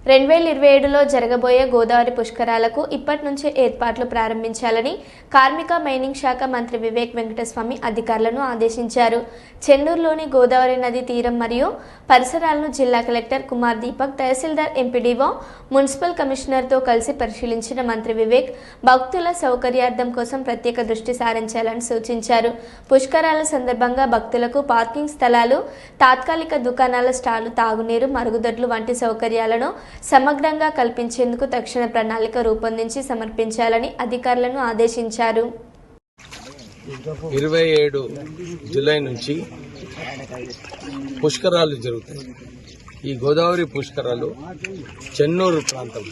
2027లో జరగబోయే గోదావరి పుష్కరాలకు ఇప్పటి నుంచే ఏర్పాట్లు ప్రారంభించాలని కార్మిక మైనింగ్ శాఖ మంత్రి వివేక్ వెంకటస్వామి అధికారులను ఆదేశించారు. చెన్నూరులోని గోదావరి నది తీరం మరియు పరిసరాలను జిల్లా కలెక్టర్ కుమార్ దీపక్, తహసీల్దార్, ఎంపీడీఓ, మున్సిపల్ కమిషనర్తో కలిసి పరిశీలించిన మంత్రి వివేక్ భక్తుల సౌకర్యార్థం కోసం ప్రత్యేక దృష్టి సారించాలని సూచించారు. పుష్కరాల సందర్భంగా భక్తులకు పార్కింగ్ స్థలాలు, తాత్కాలిక దుకాణాల స్టాలు, తాగునీరు, మరుగుదొడ్లు వంటి సౌకర్యాలను సమగ్రంగా కల్పించేందుకు తక్షణ ప్రణాళిక రూపొందించి సమర్పించాలని అధికారులను ఆదేశించారు. 27 జూలై నుంచి పుష్కరాలు జరుగుతాయి. ఈ గోదావరి పుష్కరాలు చెన్నూరు ప్రాంతం,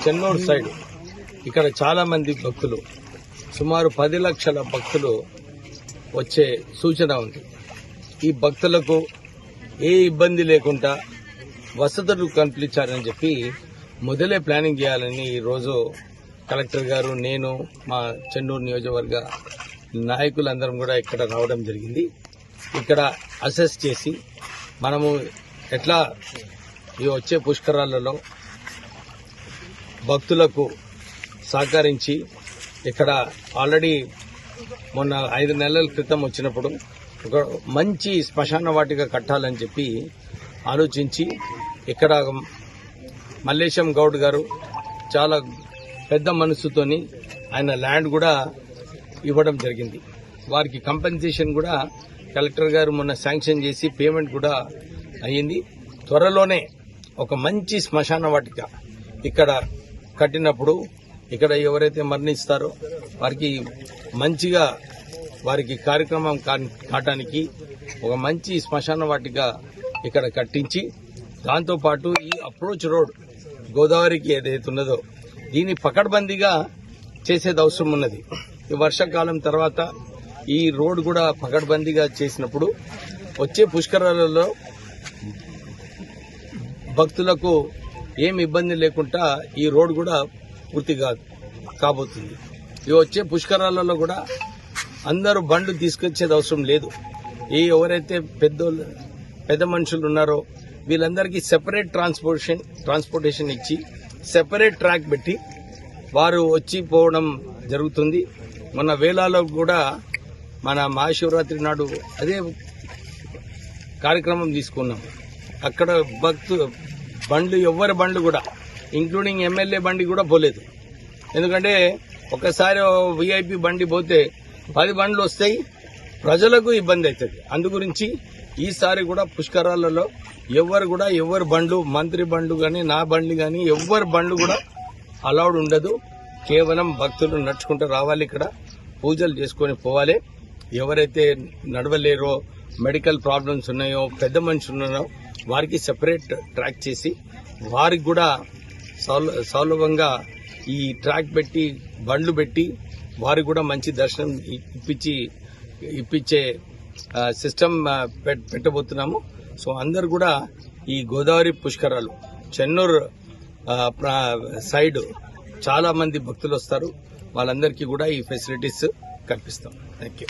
చెన్నూరు సైడ్ ఇక్కడ చాలా మంది భక్తులు, సుమారు 10 లక్షల భక్తులు వచ్చే సూచన ఉంది. ఈ భక్తులకు ఏ ఇబ్బంది లేకుండా వసతులు కల్పించాలని చెప్పి మొదలే ప్లానింగ్ చేయాలని ఈరోజు కలెక్టర్ గారు, నేను, మా చెన్నూరు నియోజకవర్గ నాయకులందరం కూడా ఇక్కడ రావడం జరిగింది. ఇక్కడ అసెస్ చేసి మనము ఎట్లా ఈ వచ్చే పుష్కరాలలో భక్తులకు సహకరించి, ఇక్కడ ఆల్రెడీ మొన్న 5 నెలల క్రితం వచ్చినప్పుడు ఒక మంచి శ్మశాన వాటిక కట్టాలని చెప్పి ఆలోచించి ఇక్కడ మల్లేశం గౌడ్ గారు చాలా పెద్ద మనసుతోని ఆయన ల్యాండ్ కూడా ఇవ్వడం జరిగింది. వారికి కంపెన్సేషన్ కూడా కలెక్టర్ గారు మొన్న శాంక్షన్ చేసి పేమెంట్ కూడా అయ్యింది. త్వరలోనే ఒక మంచి శ్మశాన వాటిక ఇక్కడ కట్టినప్పుడు ఇక్కడ ఎవరైతే మరణిస్తారో వారికి మంచిగా వారికి కార్యక్రమం కావటానికి ఒక మంచి శ్మశాన వాటిక ఇక్కడ కట్టించి, దాంతోపాటు ఈ అప్రోచ్ రోడ్ గోదావరికి ఏదైతే ఉన్నదో దీన్ని పకడ్బందీగా చేసేది అవసరం ఉన్నది. ఈ వర్షాకాలం తర్వాత ఈ రోడ్ కూడా పకడ్బందీగా చేసినప్పుడు వచ్చే పుష్కరాలలో భక్తులకు ఏమి ఇబ్బంది లేకుండా ఈ రోడ్ కూడా పూర్తిగా కాబోతుంది. ఈ వచ్చే పుష్కరాలలో కూడా అందరూ బండ్లు తీసుకొచ్చేది అవసరం లేదు. ఎవరైతే పెద్ద మనుషులు ఉన్నారో వీళ్ళందరికీ సెపరేట్ ట్రాన్స్పోర్టేషన్ ఇచ్చి సెపరేట్ ట్రాక్ పెట్టి వారు వచ్చి పోవడం జరుగుతుంది. మొన్న వేలాలో కూడా మన మహాశివరాత్రి నాడు అదే కార్యక్రమం తీసుకున్నాం. అక్కడ ఎవరి బండ్లు కూడా ఇంక్లూడింగ్ ఎమ్మెల్యే బండి కూడా పోలేదు. ఎందుకంటే ఒకసారి విఐపి బండి పోతే 10 బండ్లు వస్తాయి, ప్రజలకు ఇబ్బంది అవుతుంది. అందుగురించి ఈసారి కూడా పుష్కరాలలో ఎవరి బండ్లు, మంత్రి బండ్లు గాని, నా బండి గాని, ఎవరి బండ్లు కూడా అలౌడ్ ఉండదు. కేవలం భక్తులు నడుచుకుంటూ రావాలి, ఇక్కడ పూజలు చేసుకుని పోవాలి. ఎవరైతే నడవలేరో, మెడికల్ ప్రాబ్లమ్స్ ఉన్నాయో, పెద్ద మనుషులు ఉన్నారో వారికి సెపరేట్ ట్రాక్ చేసి వారికి కూడా సౌలభంగా ఈ ట్రాక్ పెట్టి బండ్లు పెట్టి వారికి కూడా మంచి దర్శనం ఇప్పించే సిస్టమ్ పెట్టబోతున్నాము. సో అందరు కూడా ఈ గోదావరి పుష్కరాలు చెన్నూరు సైడ్ చాలా మంది భక్తులు వస్తారు. వాళ్ళందరికీ కూడా ఈ ఫెసిలిటీస్ కల్పిస్తాం. Thank you.